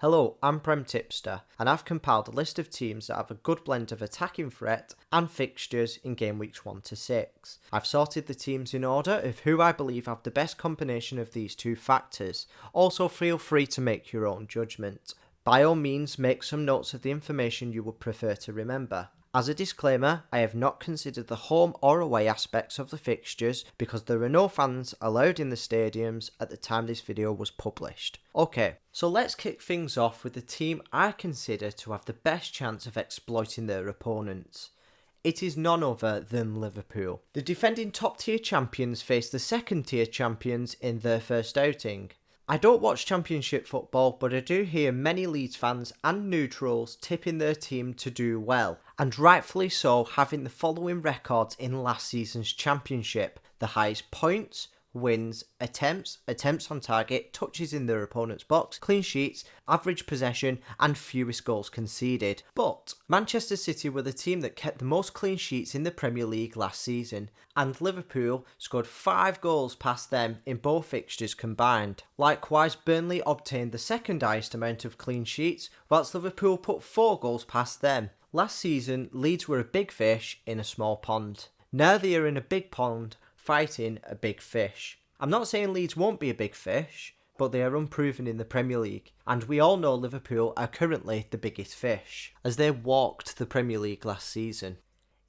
Hello, I'm Prem Tipster, and I've compiled a list of teams that have a good blend of attacking threat and fixtures in game weeks 1 to 6. I've sorted the teams in order of who I believe have the best combination of these two factors. Also, feel free to make your own judgment. By all means, make some notes of the information you would prefer to remember. As a disclaimer, I have not considered the home or away aspects of the fixtures because there are no fans allowed in the stadiums at the time this video was published. Okay, so let's kick things off with the team I consider to have the best chance of exploiting their opponents. It is none other than Liverpool. The defending top tier champions face the second tier champions in their first outing. I don't watch Championship football, but I do hear many Leeds fans and neutrals tipping their team to do well, and rightfully so, having the following records in last season's Championship: the highest points, wins, attempts on target, touches in their opponent's box, clean sheets, average possession, and fewest goals conceded. But Manchester City were the team that kept the most clean sheets in the Premier League last season, and Liverpool scored 5 goals past them in both fixtures combined. Likewise, Burnley obtained the second highest amount of clean sheets, whilst Liverpool put 4 goals past them. Last season, Leeds were a big fish in a small pond. Now they are in a big pond, fighting a big fish. I'm not saying Leeds won't be a big fish, but they are unproven in the Premier League, and we all know Liverpool are currently the biggest fish, as they walked the Premier League last season.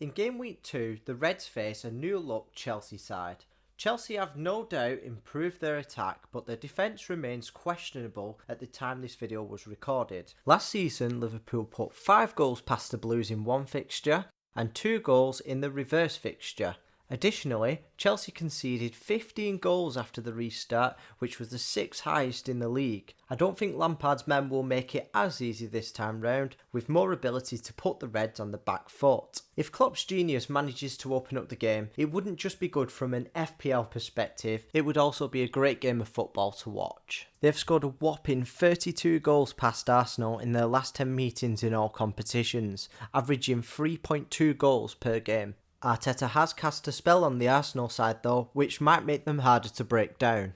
In game week 2, the Reds face a new look Chelsea side. Chelsea have no doubt improved their attack, but their defence remains questionable at the time this video was recorded. Last season, Liverpool put 5 goals past the Blues in one fixture, and 2 goals in the reverse fixture. Additionally, Chelsea conceded 15 goals after the restart, which was the 6th highest in the league. I don't think Lampard's men will make it as easy this time round, with more ability to put the Reds on the back foot. If Klopp's genius manages to open up the game, it wouldn't just be good from an FPL perspective, it would also be a great game of football to watch. They've scored a whopping 32 goals past Arsenal in their last 10 meetings in all competitions, averaging 3.2 goals per game. Arteta has cast a spell on the Arsenal side though, which might make them harder to break down.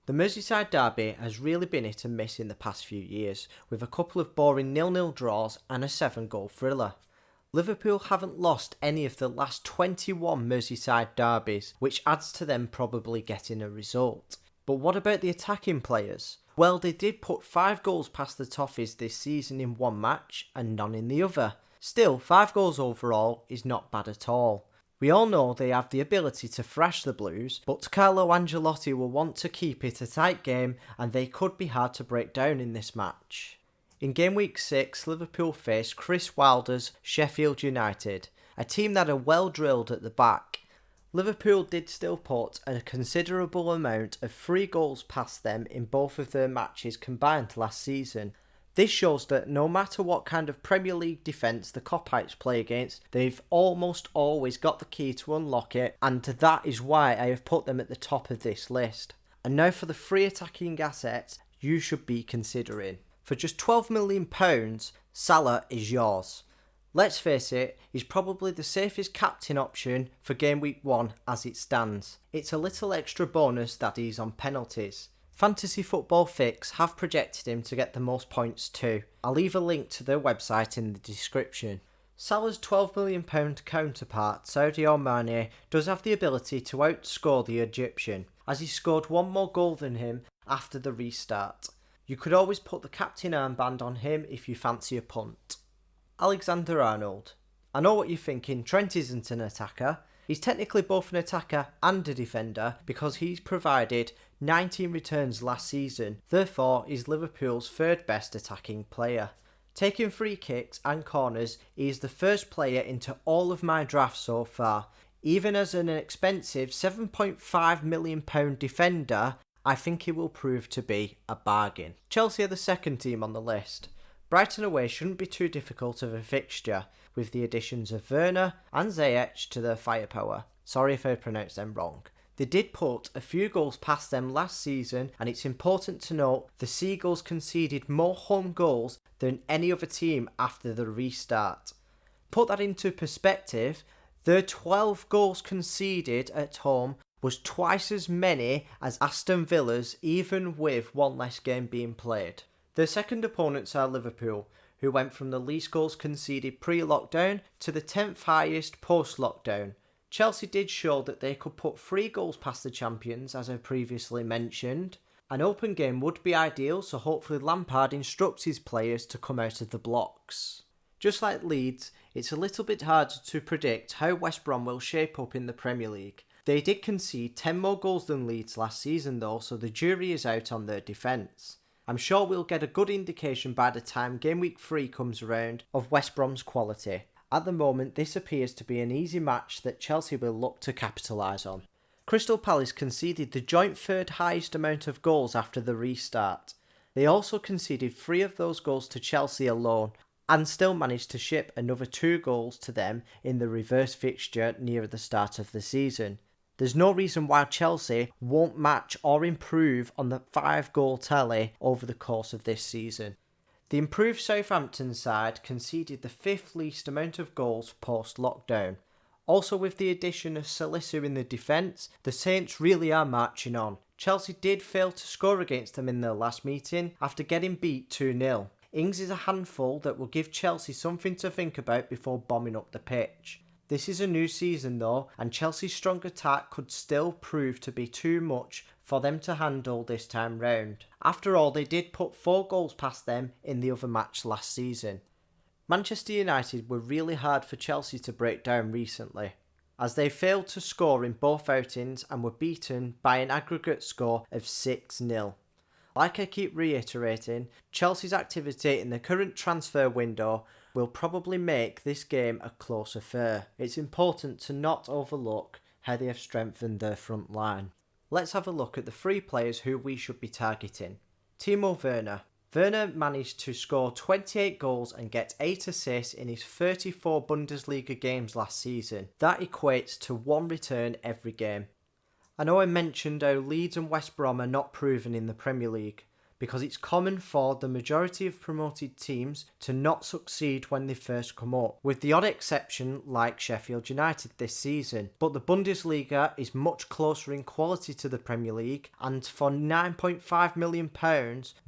The Merseyside derby has really been hit and miss in the past few years, with a couple of boring 0-0 draws and a 7-goal thriller. Liverpool haven't lost any of the last 21 Merseyside derbies, which adds to them probably getting a result. But what about the attacking players? Well, they did put 5 goals past the Toffees this season in one match and none in the other. Still, 5 goals overall is not bad at all. We all know they have the ability to thrash the Blues, but Carlo Ancelotti will want to keep it a tight game and they could be hard to break down in this match. In game week 6, Liverpool faced Chris Wilder's Sheffield United, a team that are well drilled at the back. Liverpool did still put a considerable amount of 3 goals past them in both of their matches combined last season. This shows that no matter what kind of Premier League defence the Copites play against, they've almost always got the key to unlock it, and that is why I have put them at the top of this list. And now for the 3 attacking assets you should be considering. For just £12 million, Salah is yours. Let's face it, he's probably the safest captain option for game week 1 as it stands. It's a little extra bonus that he's on penalties. Fantasy Football Fix have projected him to get the most points too. I'll leave a link to their website in the description. Salah's £12 million counterpart, Sadio Mane, does have the ability to outscore the Egyptian, as he scored 1 more goal than him after the restart. You could always put the captain armband on him if you fancy a punt. Alexander Arnold. I know what you're thinking, Trent isn't an attacker. He's technically both an attacker and a defender because he's provided 19 returns last season, therefore he's Liverpool's 3rd best attacking player. Taking free kicks and corners, he is the first player into all of my drafts so far. Even as an expensive £7.5 million defender, I think he will prove to be a bargain. Chelsea are the second team on the list. Brighton away shouldn't be too difficult of a fixture, with the additions of Werner and Ziyech to their firepower. Sorry if I pronounced them wrong. They did put a few goals past them last season, and it's important to note the Seagulls conceded more home goals than any other team after the restart. Put that into perspective, their 12 goals conceded at home was twice as many as Aston Villa's, even with one less game being played. Their second opponents are Liverpool, who went from the least goals conceded pre-lockdown to the 10th highest post-lockdown. Chelsea did show that they could put 3 goals past the champions, as I previously mentioned. An open game would be ideal, so hopefully Lampard instructs his players to come out of the blocks. Just like Leeds, it's a little bit harder to predict how West Brom will shape up in the Premier League. They did concede 10 more goals than Leeds last season though, so the jury is out on their defence. I'm sure we'll get a good indication by the time Game Week 3 comes around of West Brom's quality. At the moment, this appears to be an easy match that Chelsea will look to capitalise on. Crystal Palace conceded the joint third highest amount of goals after the restart. They also conceded 3 of those goals to Chelsea alone, and still managed to ship another 2 goals to them in the reverse fixture near the start of the season. There's no reason why Chelsea won't match or improve on the 5-goal tally over the course of this season. The improved Southampton side conceded the 5th least amount of goals post-lockdown. Also, with the addition of Salisu in the defence, the Saints really are marching on. Chelsea did fail to score against them in their last meeting after getting beat 2-0. Ings is a handful that will give Chelsea something to think about before bombing up the pitch. This is a new season though, and Chelsea's strong attack could still prove to be too much for them to handle this time round. After all, they did put 4 goals past them in the other match last season. Manchester United were really hard for Chelsea to break down recently, as they failed to score in both outings and were beaten by an aggregate score of 6-0. Like I keep reiterating, Chelsea's activity in the current transfer window will probably make this game a close affair. It's important to not overlook how they have strengthened their front line. Let's have a look at the 3 players who we should be targeting. Timo Werner. Werner managed to score 28 goals and get 8 assists in his 34 Bundesliga games last season. That equates to 1 return every game. I know I mentioned how Leeds and West Brom are not proven in the Premier League, because it's common for the majority of promoted teams to not succeed when they first come up, with the odd exception like Sheffield United this season. But the Bundesliga is much closer in quality to the Premier League, and for £9.5 million,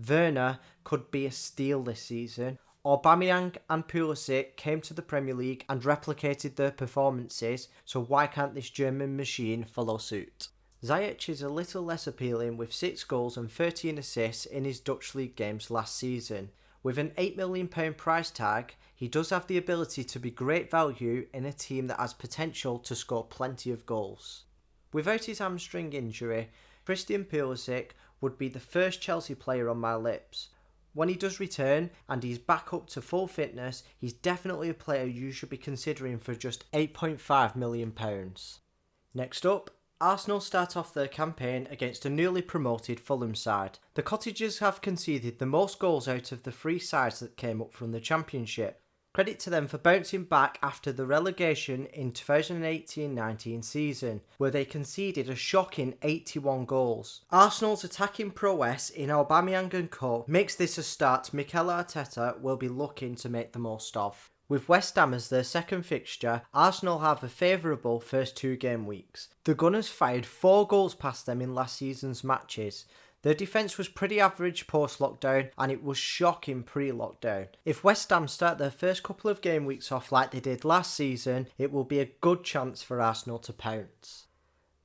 Werner could be a steal this season. Aubameyang and Pulisic came to the Premier League and replicated their performances, so why can't this German machine follow suit? Ziyech is a little less appealing with 6 goals and 13 assists in his Dutch League games last season. With an £8 million price tag, he does have the ability to be great value in a team that has potential to score plenty of goals. Without his hamstring injury, Christian Pulisic would be the first Chelsea player on my lips. When he does return and he's back up to full fitness, he's definitely a player you should be considering for just £8.5 million. Next up, Arsenal start off their campaign against a newly promoted Fulham side. The Cottagers have conceded the most goals out of the 3 sides that came up from the Championship. Credit to them for bouncing back after the relegation in 2018-19 season, where they conceded a shocking 81 goals. Arsenal's attacking prowess in Aubameyang and co makes this a start Mikel Arteta will be looking to make the most of. With West Ham as their second fixture, Arsenal have a favourable first 2 game weeks. The Gunners fired 4 goals past them in last season's matches. Their defence was pretty average post-lockdown and it was shocking pre-lockdown. If West Ham start their first couple of game weeks off like they did last season, it will be a good chance for Arsenal to pounce.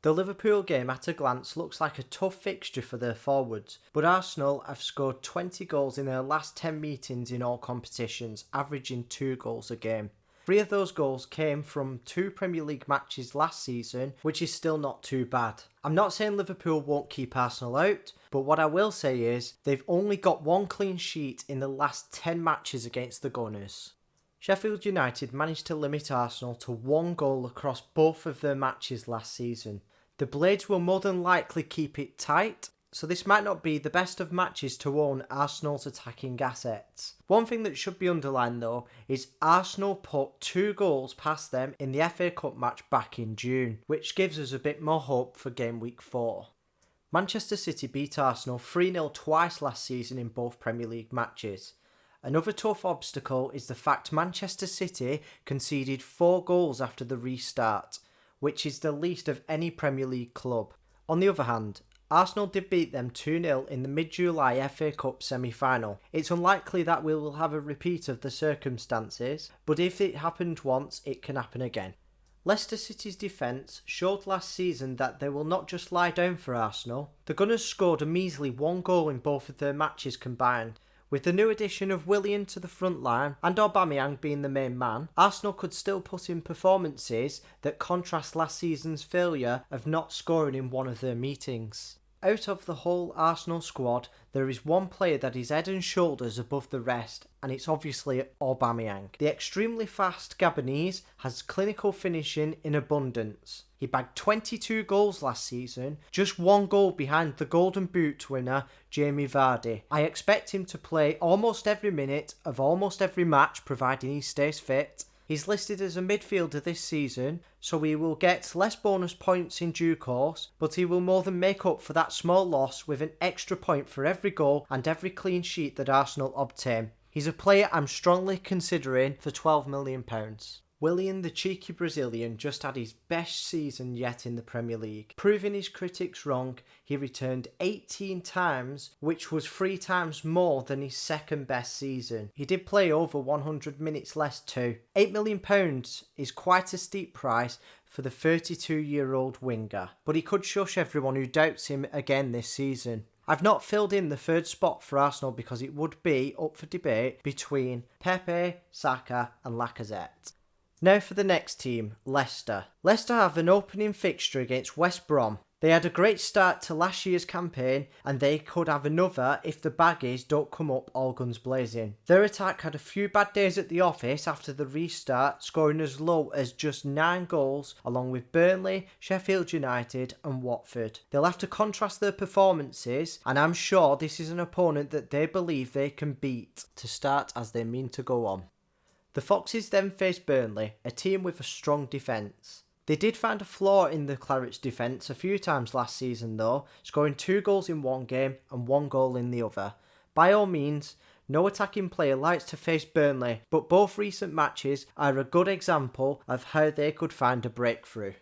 The Liverpool game at a glance looks like a tough fixture for their forwards, but Arsenal have scored 20 goals in their last 10 meetings in all competitions, averaging 2 goals a game. 3 of those goals came from 2 Premier League matches last season, which is still not too bad. I'm not saying Liverpool won't keep Arsenal out, but what I will say is they've only got 1 clean sheet in the last 10 matches against the Gunners. Sheffield United managed to limit Arsenal to 1 goal across both of their matches last season. The Blades will more than likely keep it tight, so this might not be the best of matches to own Arsenal's attacking assets. One thing that should be underlined though is Arsenal put 2 goals past them in the FA Cup match back in June, which gives us a bit more hope for game week 4. Manchester City beat Arsenal 3-0 twice last season in both Premier League matches. Another tough obstacle is the fact Manchester City conceded 4 goals after the restart, which is the least of any Premier League club. On the other hand, Arsenal did beat them 2-0 in the mid-July FA Cup semi-final. It's unlikely that we will have a repeat of the circumstances, but if it happened once, it can happen again. Leicester City's defence showed last season that they will not just lie down for Arsenal. The Gunners scored a measly 1 goal in both of their matches combined. With the new addition of Willian to the front line and Aubameyang being the main man, Arsenal could still put in performances that contrast last season's failure of not scoring in one of their meetings. Out of the whole Arsenal squad, there is one player that is head and shoulders above the rest, and it's obviously Aubameyang. The extremely fast Gabonese has clinical finishing in abundance. He bagged 22 goals last season, just 1 goal behind the Golden Boot winner Jamie Vardy. I expect him to play almost every minute of almost every match providing he stays fit. He's listed as a midfielder this season, so he will get less bonus points in due course, but he will more than make up for that small loss with an extra point for every goal and every clean sheet that Arsenal obtain. He's a player I'm strongly considering for £12 million. Willian, the cheeky Brazilian, just had his best season yet in the Premier League. Proving his critics wrong, he returned 18 times, which was 3 times more than his second best season. He did play over 100 minutes less too. £8 million is quite a steep price for the 32-year-old winger, but he could shush everyone who doubts him again this season. I've not filled in the third spot for Arsenal because it would be up for debate between Pepe, Saka and Lacazette. Now for the next team, Leicester. Leicester have an opening fixture against West Brom. They had a great start to last year's campaign and they could have another if the baggies don't come up all guns blazing. Their attack had a few bad days at the office after the restart, scoring as low as just 9 goals along with Burnley, Sheffield United and Watford. They'll have to contrast their performances and I'm sure this is an opponent that they believe they can beat to start as they mean to go on. The Foxes then faced Burnley, a team with a strong defence. They did find a flaw in the Clarets' defence a few times last season though, scoring 2 goals in one game and 1 goal in the other. By all means, no attacking player likes to face Burnley, but both recent matches are a good example of how they could find a breakthrough.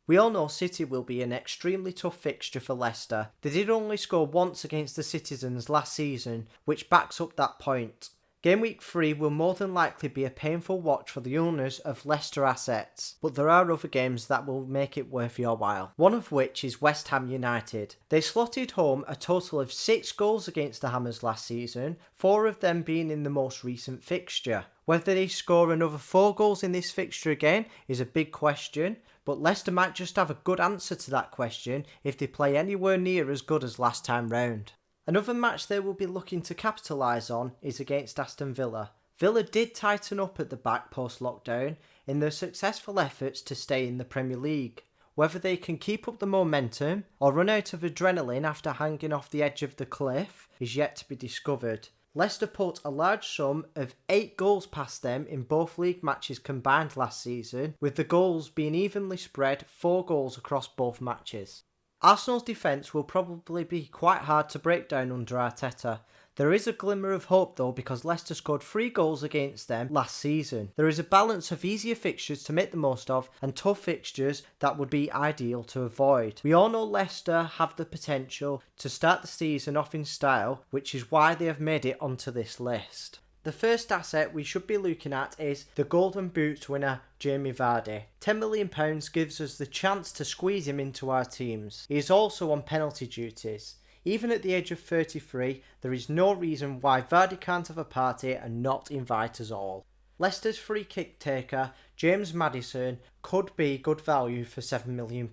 We all know City will be an extremely tough fixture for Leicester. They did only score once against the Citizens last season, which backs up that point. Game week 3 will more than likely be a painful watch for the owners of Leicester assets, but there are other games that will make it worth your while. One of which is West Ham United. They slotted home a total of 6 goals against the Hammers last season, 4 of them being in the most recent fixture. Whether they score another 4 goals in this fixture again is a big question, but Leicester might just have a good answer to that question if they play anywhere near as good as last time round. Another match they will be looking to capitalise on is against Aston Villa. Villa did tighten up at the back post-lockdown in their successful efforts to stay in the Premier League. Whether they can keep up the momentum or run out of adrenaline after hanging off the edge of the cliff is yet to be discovered. Leicester put a large sum of 8 goals past them in both league matches combined last season, with the goals being evenly spread 4 goals across both matches. Arsenal's defence will probably be quite hard to break down under Arteta. There is a glimmer of hope though because Leicester scored 3 goals against them last season. There is a balance of easier fixtures to make the most of and tough fixtures that would be ideal to avoid. We all know Leicester have the potential to start the season off in style, which is why they have made it onto this list. The first asset we should be looking at is the Golden Boot winner Jamie Vardy. £10 million gives us the chance to squeeze him into our teams. He is also on penalty duties. Even at the age of 33, there is no reason why Vardy can't have a party and not invite us all. Leicester's free kick taker, James Maddison, could be good value for £7 million.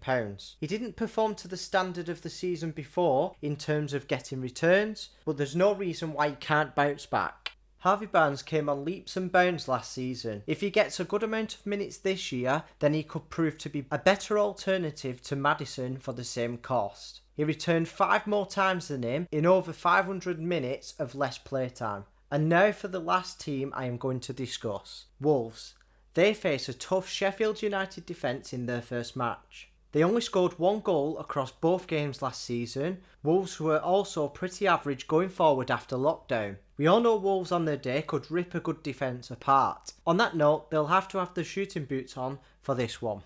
He didn't perform to the standard of the season before in terms of getting returns, but there's no reason why he can't bounce back. Harvey Barnes came on leaps and bounds last season. If he gets a good amount of minutes this year, then he could prove to be a better alternative to Maddison for the same cost. He returned 5 more times than him in over 500 minutes of less playtime. And now for the last team I am going to discuss. Wolves. They face a tough Sheffield United defence in their first match. They only scored 1 goal across both games last season. Wolves were also pretty average going forward after lockdown. We all know Wolves on their day could rip a good defence apart. On that note, they'll have to have their shooting boots on for this one.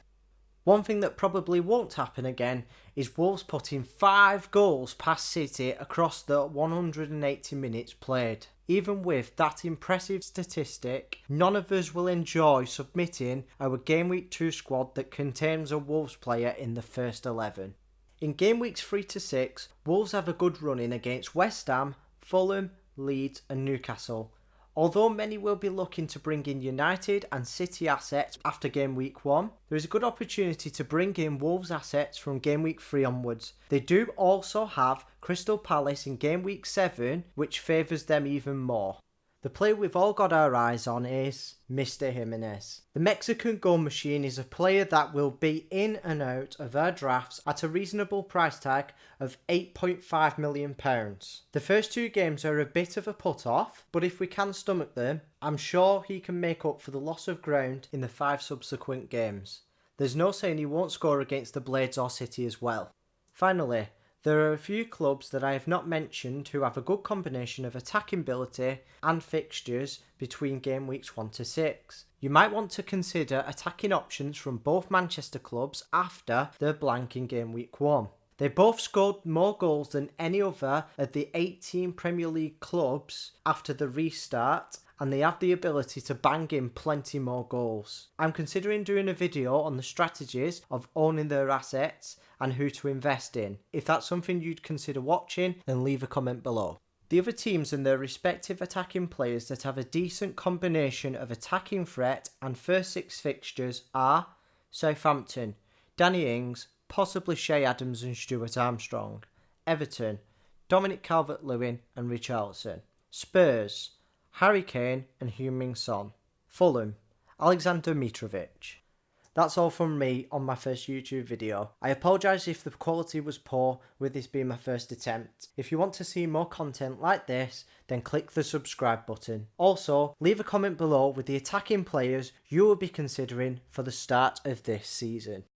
One thing that probably won't happen again is Wolves putting 5 goals past City across the 180 minutes played. Even with that impressive statistic, none of us will enjoy submitting our Game Week 2 squad that contains a Wolves player in the first 11. In Game Weeks 3 to 6, Wolves have a good run in against West Ham, Fulham, Leeds and Newcastle. Although many will be looking to bring in United and City assets after Game Week 1, there is a good opportunity to bring in Wolves assets from Game Week 3 onwards. They do also have Crystal Palace in Game Week 7, which favours them even more. The player we've all got our eyes on is Mr. Jimenez. The Mexican goal machine is a player that will be in and out of our drafts at a reasonable price tag of £8.5 million. The first 2 games are a bit of a put-off, but if we can stomach them, I'm sure he can make up for the loss of ground in the 5 subsequent games. There's no saying he won't score against the Blades or City as well. Finally, there are a few clubs that I have not mentioned who have a good combination of attacking ability and fixtures between game weeks 1 to 6. You might want to consider attacking options from both Manchester clubs after their blank in game week 1. They both scored more goals than any other of the 18 Premier League clubs after the restart, and they have the ability to bang in plenty more goals. I'm considering doing a video on the strategies of owning their assets and who to invest in. If that's something you'd consider watching, then leave a comment below. The other teams and their respective attacking players that have a decent combination of attacking threat and first 6 fixtures are Southampton, Danny Ings, possibly Shea Adams and Stuart Armstrong. Everton, Dominic Calvert-Lewin and Richarlison. Spurs, Harry Kane and Heung-min Son. Fulham, Alexander Mitrovic. That's all from me on my first YouTube video. I apologise if the quality was poor with this being my first attempt. If you want to see more content like this, then click the subscribe button. Also, leave a comment below with the attacking players you will be considering for the start of this season.